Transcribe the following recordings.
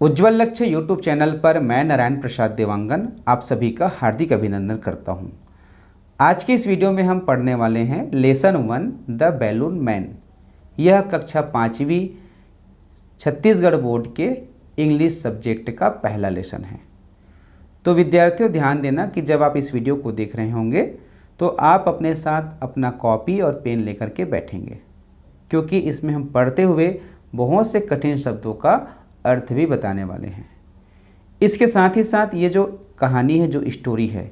उज्ज्वल लक्ष्य YouTube channel पर मैं नारायण प्रसाद देवांगन आप सभी का हार्दिक अभिनंदन करता हूं। आज की इस वीडियो में हम पढ़ने वाले हैं लेसन 1 द बैलून मैन। यह कक्षा 5वीं छत्तीसगढ़ बोर्ड के इंग्लिश सब्जेक्ट का पहला लेसन है। तो विद्यार्थियों ध्यान देना कि जब आप इस वीडियो को देख रहे होंगे तो आप अपने साथ अपना कॉपी और पेन लेकर के बैठेंगे, क्योंकि इसमें हम पढ़ते हुए बहुत से कठिन शब्दों का अर्थ भी बताने वाले हैं। इसके साथ ही साथ ये जो कहानी है, जो स्टोरी है,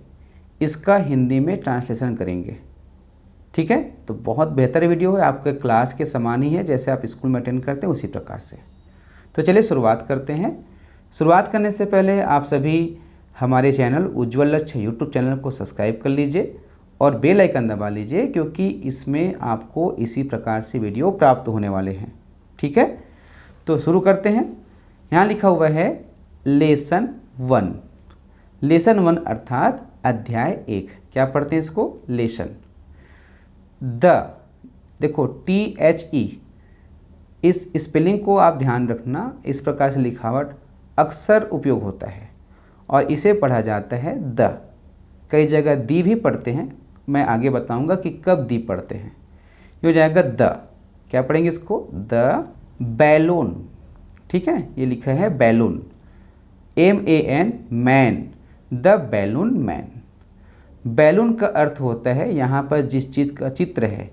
इसका हिंदी में ट्रांसलेशन करेंगे। ठीक है, तो बहुत बेहतर वीडियो है, आपके क्लास के समान ही है, जैसे आप स्कूल में अटेंड करते हैं उसी प्रकार से। तो चलिए शुरुआत करते हैं। शुरुआत करने से पहले आप सभी हमारे चैनल उज्ज्वल लक्ष्य यूट्यूब चैनल को सब्सक्राइब कर लीजिए और बेल आइकन दबा लीजिए, क्योंकि इसमें आपको इसी प्रकार से वीडियो प्राप्त होने वाले हैं। ठीक है, तो शुरू करते हैं। यहाँ लिखा हुआ है लेसन 1। लेसन 1 अर्थात अध्याय 1। क्या पढ़ते हैं इसको? लेसन। द, देखो THE, इस स्पेलिंग को आप ध्यान रखना। इस प्रकार से लिखावट अक्सर उपयोग होता है और इसे पढ़ा जाता है द। कई जगह दी भी पढ़ते हैं, मैं आगे बताऊंगा कि कब दी पढ़ते हैं। ये हो जाएगा द। क्या पढ़ेंगे इसको? The balloon. ठीक है, ये लिखा है balloon, MAN, man, the balloon man. Balloon का अर्थ होता है यहाँ पर जिस चीज़ का चित्र है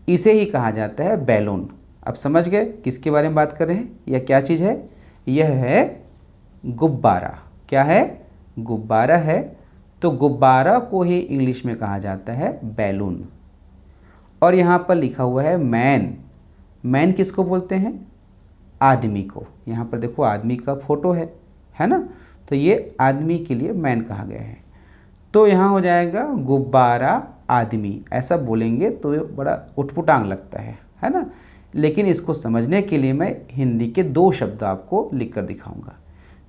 इसे ही कहा जाता है बैलून। अब समझ गए किसके बारे में बात कर रहे हैं? यह क्या चीज़ है? यह है गुब्बारा। क्या है? गुब्बारा है। तो गुब्बारा को ही इंग्लिश में कहा जाता है बैलून। और यहाँ पर लिखा हुआ है मैन। मैन किसको बोलते हैं? आदमी को। यहाँ पर देखो आदमी का फोटो है ना, तो ये आदमी के लिए मैन कहा गया है। तो यहाँ हो जाएगा गुब्बारा आदमी। ऐसा बोलेंगे तो ये बड़ा उटपुटांग लगता है ना, लेकिन इसको समझने के लिए मैं हिंदी के 2 शब्द आपको लिख कर दिखाऊंगा।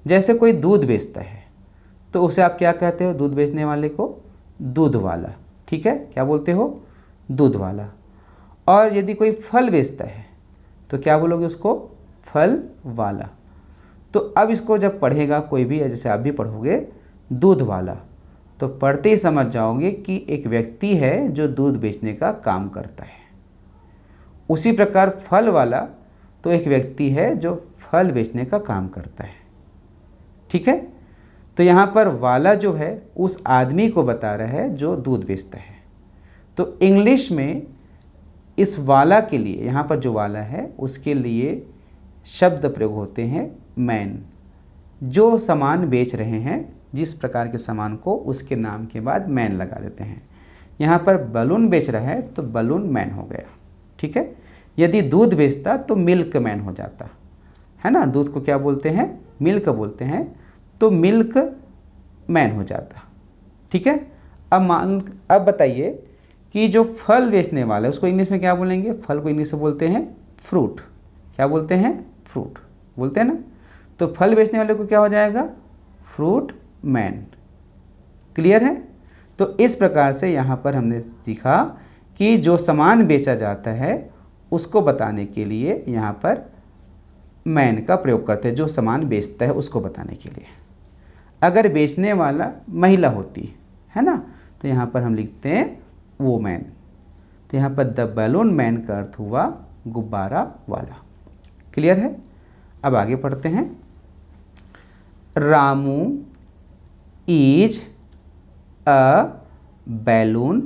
जैसे कोई दूध बेचता है तो उसे आप क्या कहते हो? दूध बेचने वाले को दूध वाला। ठीक है, क्या बोलते हो? दूध वाला। और यदि कोई फल बेचता है तो क्या बोलोगे उसको? फल वाला। तो अब इसको जब पढ़ेगा कोई भी, जैसे आप भी पढ़ोगे दूध वाला, तो पढ़ते ही समझ जाओगे कि एक व्यक्ति है जो दूध बेचने का काम करता है। उसी प्रकार फल वाला तो एक व्यक्ति है जो फल बेचने का काम करता है। ठीक है, तो यहाँ पर वाला जो है उस आदमी को बता रहा है जो दूध बेचता है। तो इंग्लिश में इस वाला के लिए, यहाँ पर जो वाला है उसके लिए शब्द प्रयोग होते हैं मैन। जो सामान बेच रहे हैं, जिस प्रकार के सामान को, उसके नाम के बाद मैन लगा देते हैं। यहाँ पर बलून बेच रहा है तो बलून मैन हो गया। ठीक है, यदि दूध बेचता तो मिल्क मैन हो जाता है ना। दूध को क्या बोलते हैं? मिल्क बोलते हैं, तो मिल्क मैन हो जाता। ठीक है, अब बताइए कि जो फल बेचने वाला है उसको इंग्लिश में क्या बोलेंगे? फल को इंग्लिश में बोलते हैं फ्रूट। क्या बोलते हैं? फ्रूट बोलते हैं ना। तो फल बेचने वाले को क्या हो जाएगा? Fruit man. क्लियर है? तो इस प्रकार से यहाँ पर हमने सीखा कि जो सामान बेचा जाता है उसको बताने के लिए यहाँ पर मैन का प्रयोग करते हैं, जो सामान बेचता है उसको बताने के लिए। अगर बेचने वाला महिला होती है ना, तो यहाँ पर हम लिखते हैं वो मैन। तो यहाँ पर द बैलून मैन का अर्थ हुआ गुब्बारा वाला। क्लियर है? अब आगे पढ़ते हैं। Ramu is a balloon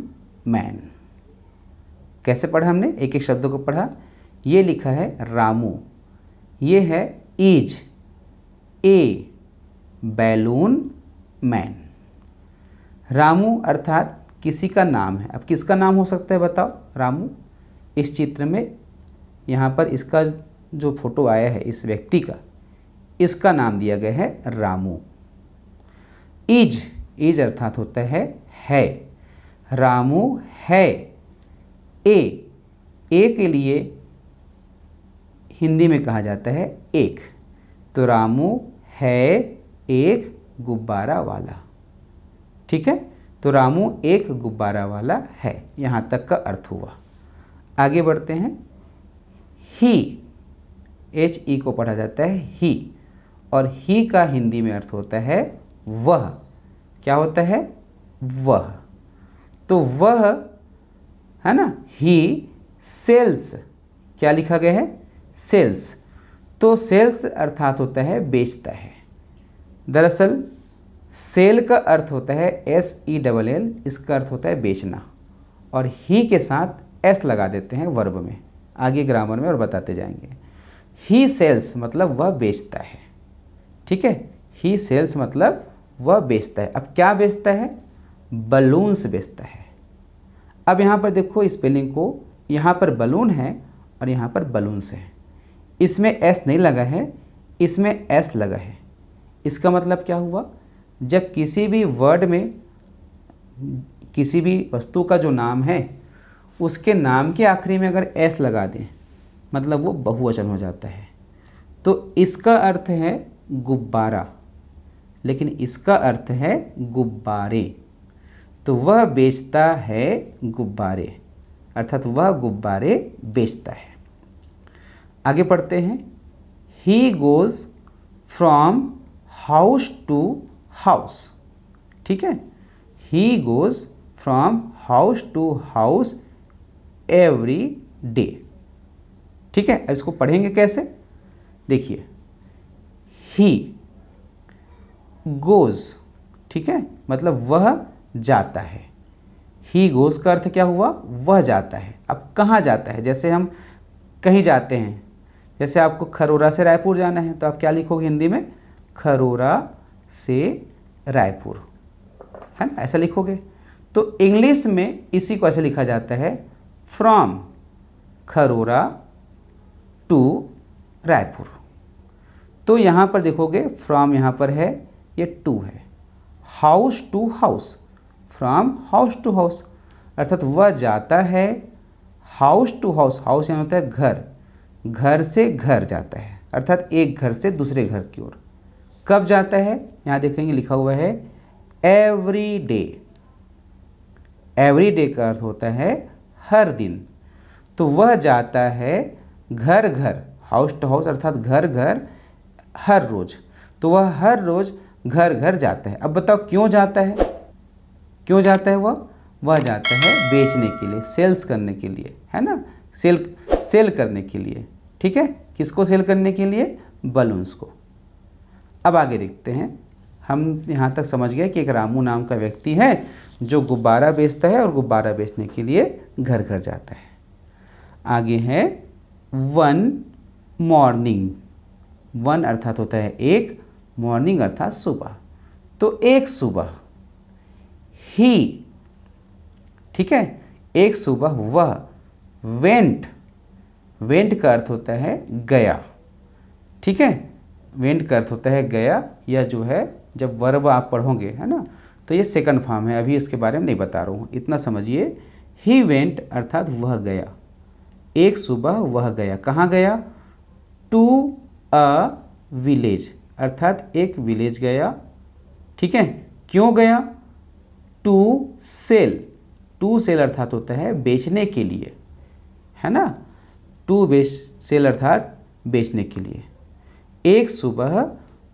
man. कैसे पढ़ा हमने? एक एक शब्दों को पढ़ा। ये लिखा है रामू, ये है is a balloon man. Ramu अर्थात किसी का नाम है। अब किसका नाम हो सकता है बताओ? रामू। इस चित्र में यहाँ पर इसका जो फोटो आया है इस व्यक्ति का, इसका नाम दिया गया है रामू। इज अर्थात होता है। रामू है। ए के लिए हिंदी में कहा जाता है एक। तो रामू है एक गुब्बारा वाला। ठीक है, तो रामू एक गुब्बारा वाला है। यहाँ तक का अर्थ हुआ। आगे बढ़ते हैं। ही, HE को पढ़ा जाता है ही, और ही का हिंदी में अर्थ होता है वह। क्या होता है? वह। तो वह है ना, ही सेल्स, क्या लिखा गया है? सेल्स। तो सेल्स अर्थात होता है बेचता है। दरअसल सेल का अर्थ होता है SELL, इसका अर्थ होता है बेचना, और ही के साथ S लगा देते हैं वर्ब में, आगे ग्रामर में और बताते जाएंगे। ही सेल्स मतलब वह बेचता है। ठीक है, ही सेल्स मतलब वह बेचता है। अब क्या बेचता है? बलून्स बेचता है। अब यहाँ पर देखो स्पेलिंग को, यहाँ पर बलून है और यहाँ पर बलून्स है। इसमें S नहीं लगा है, इसमें S लगा है। इसका मतलब क्या हुआ? जब किसी भी वर्ड में किसी भी वस्तु का जो नाम है उसके नाम के आखिरी में अगर S लगा दें मतलब वो बहुवचन हो जाता है। तो इसका अर्थ है गुब्बारा, लेकिन इसका अर्थ है गुब्बारे। तो वह बेचता है गुब्बारे, अर्थात वह गुब्बारे बेचता है। आगे पढ़ते हैं। He goes from house to house. ठीक है, he goes from house to house every day. ठीक है, अब इसको पढ़ेंगे कैसे? देखिए, ही गोज़, ठीक है, मतलब वह जाता है। ही गोज़ का अर्थ क्या हुआ? वह जाता है। अब कहाँ जाता है? जैसे हम कहीं जाते हैं, जैसे आपको खरोरा से रायपुर जाना है तो आप क्या लिखोगे हिंदी में? खरोरा से रायपुर, है ना, ऐसा लिखोगे। तो इंग्लिश में इसी को ऐसे लिखा जाता है, फ्रॉम खरोरा टू रायपुर। तो यहाँ पर देखोगे फ्रॉम यहाँ पर है, ये टू है। House to house, from house to house, अर्थात वह जाता है हाउस टू हाउस। हाउस यहाँ होता है घर, घर से घर जाता है, अर्थात एक घर से दूसरे घर की ओर। कब जाता है? यहाँ देखेंगे लिखा हुआ है एवरी डे। एवरी डे का अर्थ होता है हर दिन। तो वह जाता है घर घर, हाउस टू हाउस, अर्थात घर घर, हर रोज। तो वह हर रोज घर घर जाता है। अब बताओ क्यों जाता है? क्यों जाता है वह जाता है बेचने के लिए, सेल्स करने के लिए, है ना, सेल करने के लिए। ठीक है, किसको सेल करने के लिए? बलून्स को। अब आगे देखते हैं। हम यहाँ तक समझ गए कि एक रामू नाम का व्यक्ति है जो गुब्बारा बेचता है और गुब्बारा बेचने के लिए घर घर जाता है। आगे है वन मॉर्निंग। वन अर्थात होता है एक, मॉर्निंग अर्थात सुबह। तो एक सुबह ही, ठीक है, एक सुबह वह वेंट। वेंट का अर्थ होता है गया। ठीक है, वेंट का अर्थ होता है गया, या जो है जब वर्ब आप पढ़ोगे, है ना, तो ये सेकंड फॉर्म है, अभी इसके बारे में नहीं बता रहा हूँ, इतना समझिए। ही वेंट अर्थात वह गया। एक सुबह वह गया। कहाँ गया? टू अ विलेज, अर्थात एक विलेज गया। ठीक है, क्यों गया? To cell. टू सेल अर्थात होता है बेचने के लिए, है ना, टू सेल अर्थात बेचने के लिए। एक सुबह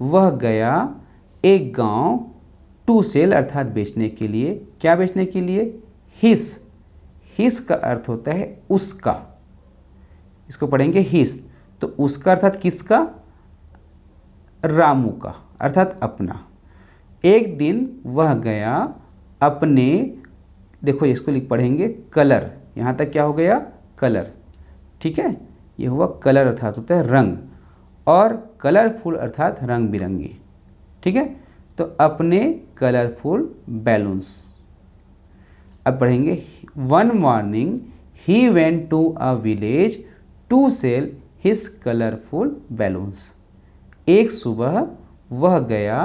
वह गया एक गांव, टू सेल अर्थात बेचने के लिए। क्या बेचने के लिए? हिस। हिस का अर्थ होता है उसका, इसको पढ़ेंगे हिस। तो उसका अर्थात किसका? रामू का, अर्थात अपना। एक दिन वह गया अपने, देखो इसको लिख पढ़ेंगे कलर, यहाँ तक क्या हो गया? कलर। ठीक है, ये हुआ कलर अर्थात होता है रंग, और कलरफुल अर्थात रंग बिरंगी। ठीक है, तो अपने कलरफुल बैलून्स। अब पढ़ेंगे one morning he went to a village to sell his colourful balloons. एक सुबह वह गया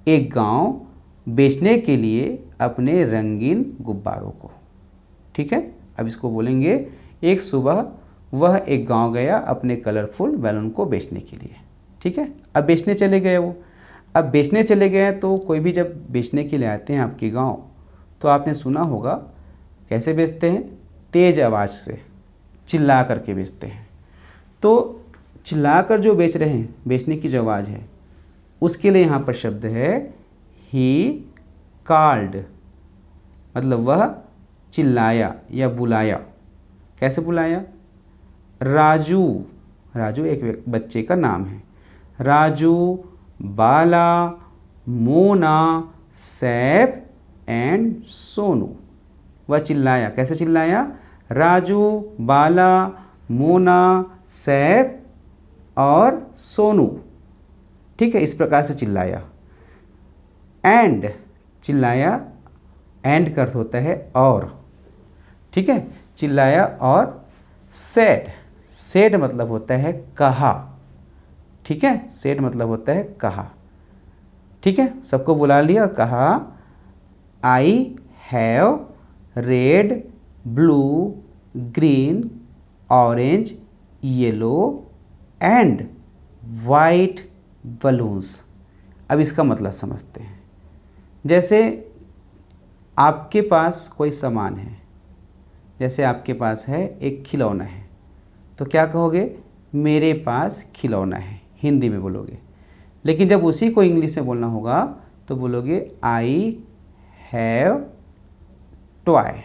एक गांव बेचने के लिए अपने रंगीन गुब्बारों को। ठीक है, अब इसको बोलेंगे एक सुबह वह एक गांव गया अपने कलरफुल बैलून को बेचने के लिए। ठीक है, अब बेचने चले गए वो। अब बेचने चले गए तो कोई भी जब बेचने के लिए आते हैं आपके गांव, तो आपने सुना होगा कैसे बेचते हैं? तेज़ आवाज़ से चिल्ला करके बेचते हैं। तो चिल्लाकर जो बेच रहे हैं, बेचने की जो आवाज़ है, उसके लिए यहाँ पर शब्द है ही कॉल्ड, मतलब वह चिल्लाया या बुलाया। कैसे बुलाया? राजू, राजू एक बच्चे का नाम है। राजू, बाला, मोना, सैफ एंड सोनू। वह चिल्लाया। कैसे चिल्लाया? राजू, बाला, मोना, सैफ और सोनू। ठीक है, इस प्रकार से चिल्लाया। एंड, चिल्लाया, एंड का अर्थ होता है और। ठीक है, चिल्लाया और सेड, सेड मतलब होता है कहा। ठीक है, सेड मतलब होता है कहा। ठीक है, सबको बुला लिया और कहा I have read, blue, green, orange, yellow and white balloons. अब इसका मतलब समझते हैं। जैसे आपके पास कोई सामान है, जैसे आपके पास है एक खिलौना है, तो क्या कहोगे? मेरे पास खिलौना है, हिंदी में बोलोगे। लेकिन जब उसी को इंग्लिश में बोलना होगा तो बोलोगे आई हैव टॉय,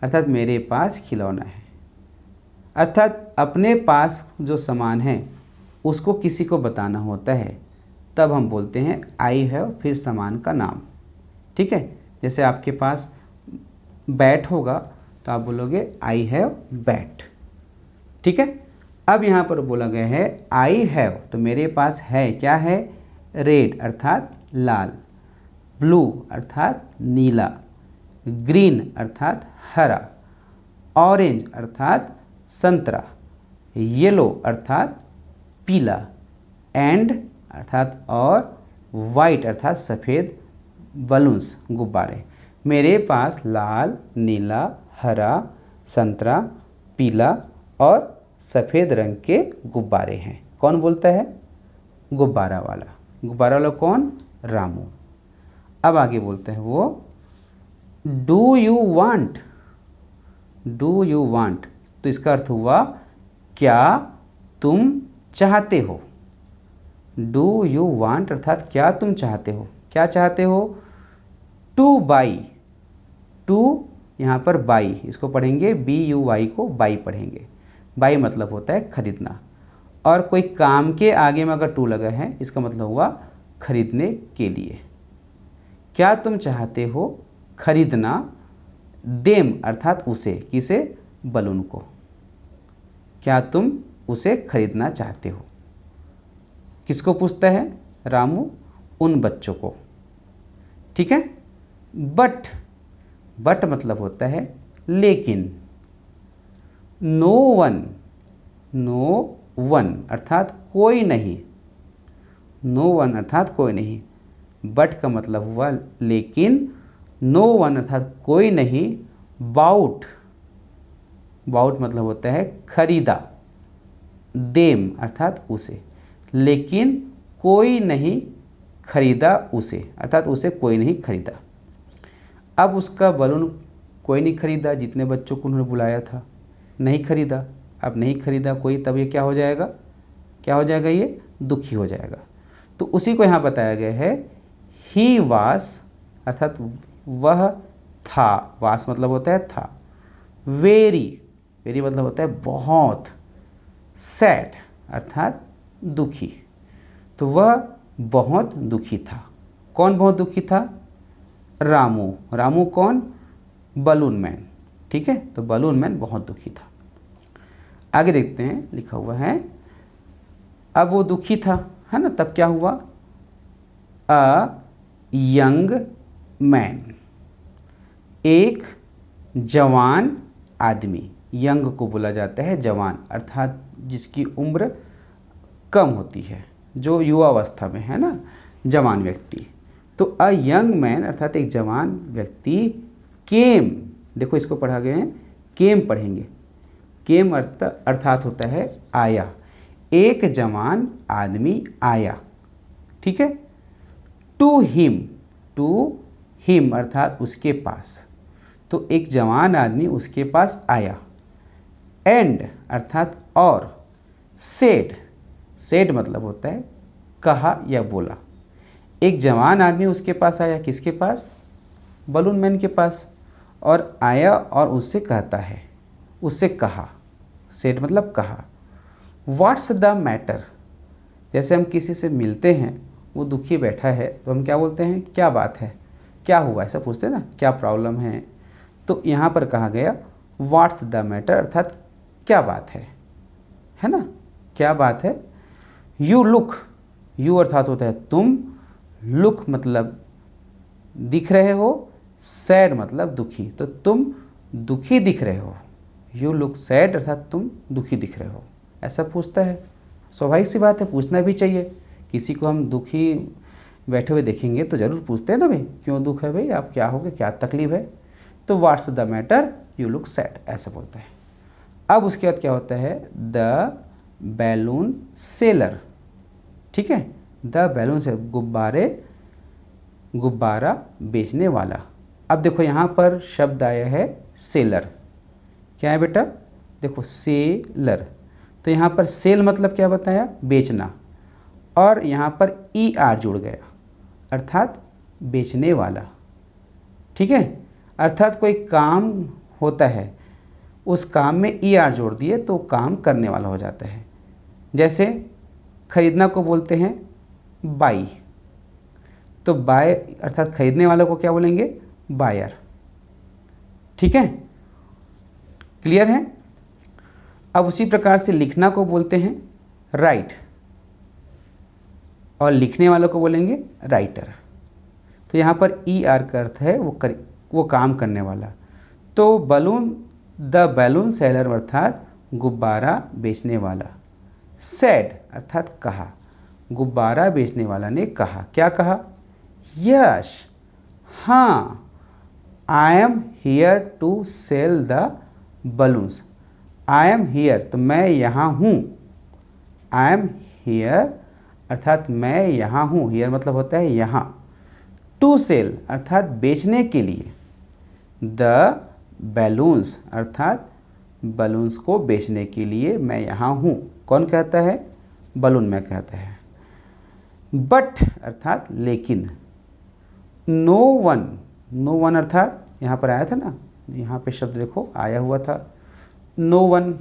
अर्थात मेरे पास खिलौना है। अर्थात अपने पास जो सामान है उसको किसी को बताना होता है, तब हम बोलते हैं आई हैव, फिर सामान का नाम। ठीक है, जैसे आपके पास बैट होगा तो आप बोलोगे आई हैव बैट। ठीक है, अब यहाँ पर बोला गया है आई हैव, तो मेरे पास है, क्या है? रेड अर्थात लाल, ब्लू अर्थात नीला, ग्रीन अर्थात हरा, ऑरेंज अर्थात संतरा, येलो अर्थात पीला, एंड अर्थात और, वाइट अर्थात सफ़ेद बलून्स, गुब्बारे। मेरे पास लाल, नीला, हरा, संतरा, पीला और सफ़ेद रंग के गुब्बारे हैं। कौन बोलता है? गुब्बारा वाला। गुब्बारा वाला कौन? रामू। अब आगे बोलते हैं वो do you want, do you want, तो इसका अर्थ हुआ क्या तुम चाहते हो। डू यू वांट अर्थात क्या तुम चाहते हो। क्या चाहते हो? टू बाई, टू यहाँ पर बाई, इसको पढ़ेंगे BUY को बाई पढ़ेंगे। बाई मतलब होता है खरीदना, और कोई काम के आगे में अगर टू लगा है इसका मतलब हुआ खरीदने के लिए। क्या तुम चाहते हो खरीदना देम अर्थात उसे, किसे? बलून को। क्या तुम उसे खरीदना चाहते हो? किसको पूछता है? रामू उन बच्चों को। ठीक है, बट, बट मतलब होता है लेकिन। नो वन, नो वन अर्थात कोई नहीं, नो वन अर्थात कोई नहीं। बट का मतलब हुआ लेकिन, नो वन अर्थात कोई नहीं, बाउट, बाउट मतलब होता है खरीदा, देम अर्थात उसे, लेकिन कोई नहीं खरीदा उसे, अर्थात उसे कोई नहीं खरीदा। अब उसका बलून कोई नहीं खरीदा, जितने बच्चों को उन्होंने बुलाया था नहीं खरीदा। अब नहीं खरीदा कोई, तब ये क्या हो जाएगा? क्या हो जाएगा? ये दुखी हो जाएगा। तो उसी को यहाँ बताया गया है ही वास, अर्थात वह था, वास मतलब होता है था, वेरी, वेरी मतलब होता है बहुत, सैड अर्थात दुखी, तो वह बहुत दुखी था। कौन बहुत दुखी था? रामू। रामू कौन? Balloon man. ठीक है, तो बलून मैन बहुत दुखी था। आगे देखते हैं, लिखा हुआ है अब वो दुखी था, है ना, तब क्या हुआ? अ यंग मैन, एक जवान आदमी। यंग को बोला जाता है जवान, अर्थात जिसकी उम्र कम होती है, जो युवावस्था में है ना, जवान व्यक्ति। तो अ यंग मैन अर्थात एक जवान व्यक्ति, केम, देखो इसको पढ़ा गए हैं, केम पढ़ेंगे। केम अर्थात होता है आया, एक जवान आदमी आया। ठीक है, टू हिम, टू हिम अर्थात उसके पास, तो एक जवान आदमी उसके पास आया। एंड अर्थात और, सेड, सेड मतलब होता है कहा या बोला। एक जवान आदमी उसके पास आया, किसके पास? बलून मैन के पास, और आया और उससे कहता है, उससे कहा। सेड मतलब कहा। व्हाट्स द मैटर, जैसे हम किसी से मिलते हैं, वो दुखी बैठा है तो हम क्या बोलते हैं? क्या बात है, क्या हुआ, ऐसा पूछते हैं ना, क्या प्रॉब्लम है। तो यहाँ पर कहा गया व्हाट्स द मैटर, अर्थात क्या बात है ना, क्या बात है। यू लुक, यू अर्थात होता है तुम, लुक मतलब दिख रहे हो, सैड मतलब दुखी, तो तुम दुखी दिख रहे हो। यू लुक सैड अर्थात तुम दुखी दिख रहे हो, ऐसा पूछता है। स्वाभाविक सी बात है, पूछना भी चाहिए। किसी को हम दुखी बैठे हुए देखेंगे तो ज़रूर पूछते हैं ना, भाई क्यों दुख है, भाई आप क्या हो गए, क्या तकलीफ है। तो what's the matter, you look sad, ऐसा बोलता है। अब उसके बाद क्या होता है? द बैलून सेलर, ठीक है, द बैलून से गुब्बारा बेचने वाला। अब देखो यहाँ पर शब्द आया है सेलर। क्या है बेटा? देखो सेलर, तो यहाँ पर सेल मतलब क्या बताया? बेचना, और यहाँ पर ई आर जुड़ गया अर्थात बेचने वाला, ठीक है। अर्थात कोई काम होता है, उस काम में ई आर जोड़ दिए तो काम करने वाला हो जाता है। जैसे खरीदना को बोलते हैं बाई, तो बाय अर्थात खरीदने वालों को क्या बोलेंगे? बायर, ठीक है, क्लियर है। अब उसी प्रकार से लिखना को बोलते हैं राइट, और लिखने वालों को बोलेंगे राइटर। तो यहाँ पर ई आर का अर्थ है वो काम करने वाला। तो बलून, द बैलून सेलर अर्थात गुब्बारा बेचने वाला। सेड अर्थात कहा, गुब्बारा बेचने वाला ने कहा। क्या कहा? यश, हाँ, I am here to sell the balloons. I am here, तो मैं यहाँ हूँ। आई एम हियर अर्थात मैं यहाँ हूँ, हियर मतलब होता है यहाँ। टू सेल अर्थात बेचने के लिए। द बैलून्स अर्थात बलून्स को बेचने के लिए मैं यहाँ हूँ। कौन कहता है? बलून में कहता है। बट अर्थात लेकिन। नो वन, नो वन अर्थात यहाँ पर आया था ना, यहाँ पे शब्द देखो आया हुआ था नो वन,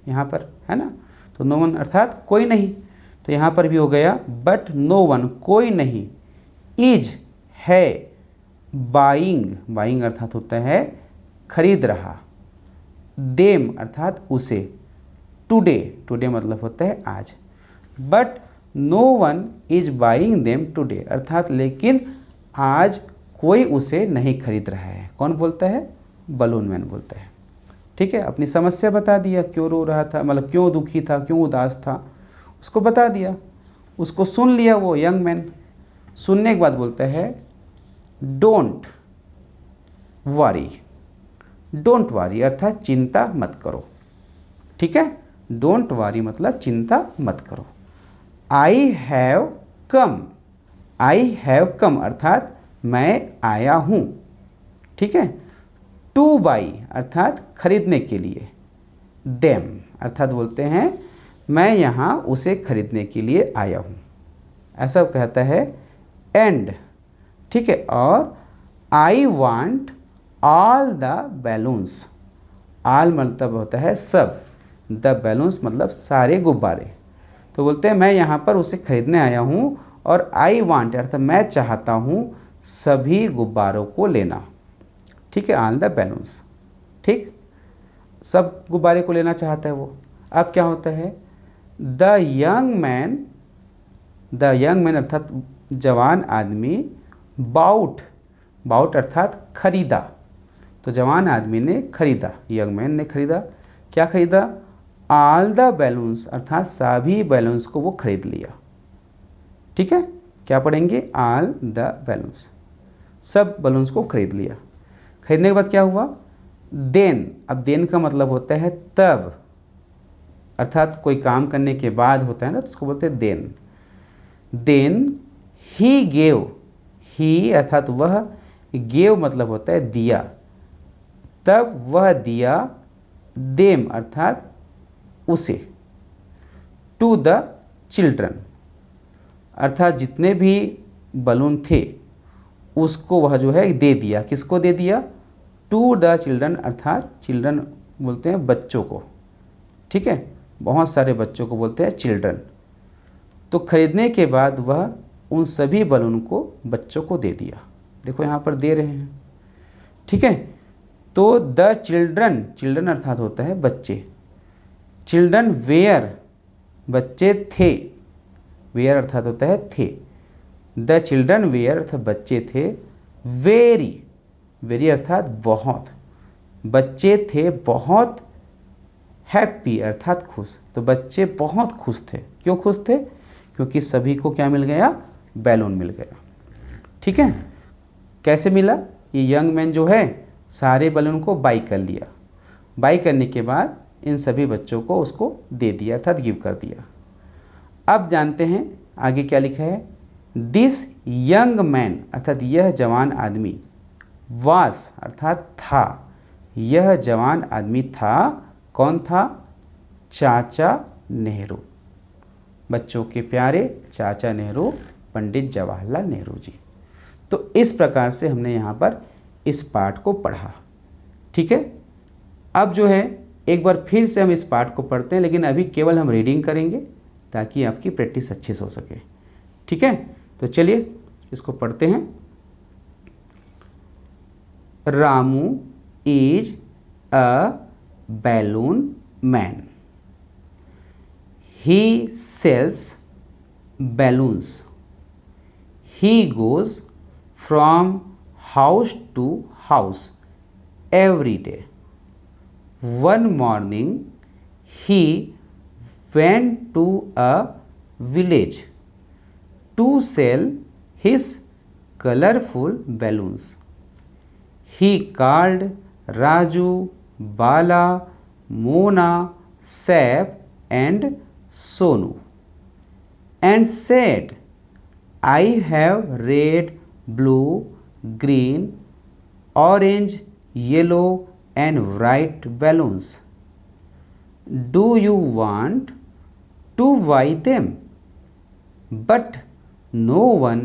यहाँ पर है ना, तो नो वन अर्थात कोई नहीं। तो यहाँ पर भी हो गया बट नो वन, कोई नहीं। इज है, बाइंग, बाइंग अर्थात होता है खरीद रहा। देम अर्थात उसे। टुडे, टुडे मतलब होता है आज। But no one is buying them today अर्थात लेकिन आज कोई उसे नहीं खरीद रहा है। कौन बोलता है? बलून मैन बोलता है, ठीक है। अपनी समस्या बता दिया, क्यों रो रहा था, मतलब क्यों दुखी था, क्यों उदास था, उसको बता दिया। उसको सुन लिया वो यंग मैन। सुनने के बाद बोलता है डोंट वरी, डोंट वरी अर्थात चिंता मत करो, ठीक है। डोंट वरी मतलब चिंता मत करो। I have come, I have come अर्थात मैं आया हूँ, ठीक है। टू बाई अर्थात खरीदने के लिए। देम अर्थात बोलते हैं मैं यहाँ उसे खरीदने के लिए आया हूँ, ऐसा कहता है। एंड, ठीक है। और I want all the balloons, all मतलब होता है सब, द बैलून्स मतलब सारे गुब्बारे। तो बोलते हैं मैं यहाँ पर उसे खरीदने आया हूँ, और आई वांट अर्थात मैं चाहता हूँ सभी गुब्बारों को लेना, ठीक है। ऑल द बैलून्स, ठीक, सब गुब्बारे को लेना चाहता है वो। अब क्या होता है? The young man, the young man अर्थात जवान आदमी। बाउट, बाउट अर्थात खरीदा, तो जवान आदमी ने खरीदा, यंग मैन ने खरीदा। क्या खरीदा? ऑल द बैलून्स अर्थात सभी बैलून्स को वो खरीद लिया, ठीक है। क्या पढ़ेंगे? ऑल द बैलून्स, सब बैलून्स को खरीद लिया। खरीदने के बाद क्या हुआ? देन, अब देन का मतलब होता है तब, अर्थात कोई काम करने के बाद होता है ना, तो उसको बोलते हैं देन। देन ही गेव, ही अर्थात वह, गेव मतलब होता है दिया, तब वह दिया देम अर्थात उसे। टू द चिल्ड्रन, अर्थात जितने भी बलून थे उसको वह जो है दे दिया। किसको दे दिया? टू द चिल्ड्रन, अर्थात चिल्ड्रन बोलते हैं बच्चों को, ठीक है, बहुत सारे बच्चों को बोलते हैं चिल्ड्रन। तो खरीदने के बाद वह उन सभी बलून को बच्चों को दे दिया। देखो यहाँ पर दे रहे हैं, ठीक है। तो द चिल्ड्रन, चिल्ड्रन अर्थात होता है बच्चे, चिल्ड्रन वेयर, बच्चे थे, वेयर अर्थात होता है थे, द चिल्ड्रन वेयर अर्थात बच्चे थे, वेरी, वेरी अर्थात बहुत, बच्चे थे बहुत, हैप्पी अर्थात खुश, तो बच्चे बहुत खुश थे। क्यों खुश थे? क्योंकि सभी को क्या मिल गया? बैलून मिल गया, ठीक है। कैसे मिला? ये यंग मैन जो है सारे बैलून को बाई कर लिया, बाई करने के बाद इन सभी बच्चों को उसको दे दिया, अर्थात गिव कर दिया। अब जानते हैं आगे क्या लिखा है। दिस यंग मैन अर्थात यह जवान आदमी, वास अर्थात था, यह जवान आदमी था। कौन था? चाचा नेहरू, बच्चों के प्यारे चाचा नेहरू, पंडित जवाहरलाल नेहरू जी। तो इस प्रकार से हमने यहाँ पर इस पाठ को पढ़ा, ठीक है। अब जो है एक बार फिर से हम इस पाठ को पढ़ते हैं, लेकिन अभी केवल हम रीडिंग करेंगे ताकि आपकी प्रैक्टिस अच्छे से हो सके, ठीक है। तो चलिए इसको पढ़ते हैं। Ramu is a balloon man, he sells balloons, he goes from house to house every day. One morning he went to a village to sell his colorful balloons. He called Raju, Bala, Mona, Saif and Sonu and said, I have red, blue, green, orange, yellow and white balloons. Do you want to buy them? But no one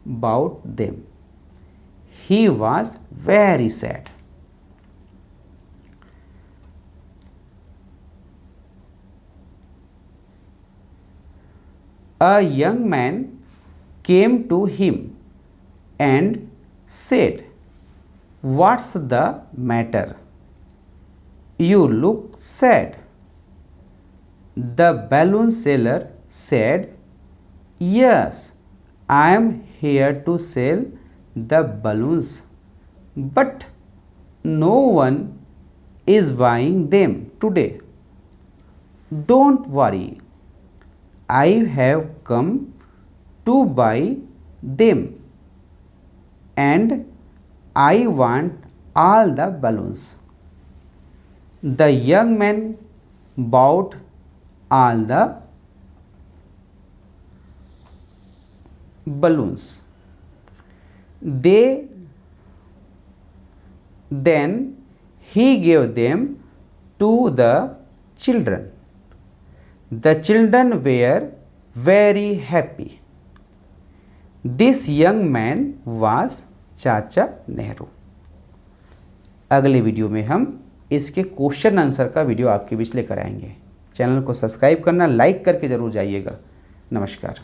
bought them. He was very sad. A young man came to him and said, What's the matter? You look sad. The balloon seller said, Yes, I am here to sell the balloons, but no one is buying them today. Don't worry. I have come to buy them and I want all the balloons. The young man bought all the balloons. Then he gave them to the children. The children were very happy. This young man was चाचा नेहरू। अगले video में हम इसके question answer का video आपके बीच लेकर आएंगे। Channel को सब्सक्राइब करना, लाइक करके ज़रूर जाइएगा। नमस्कार।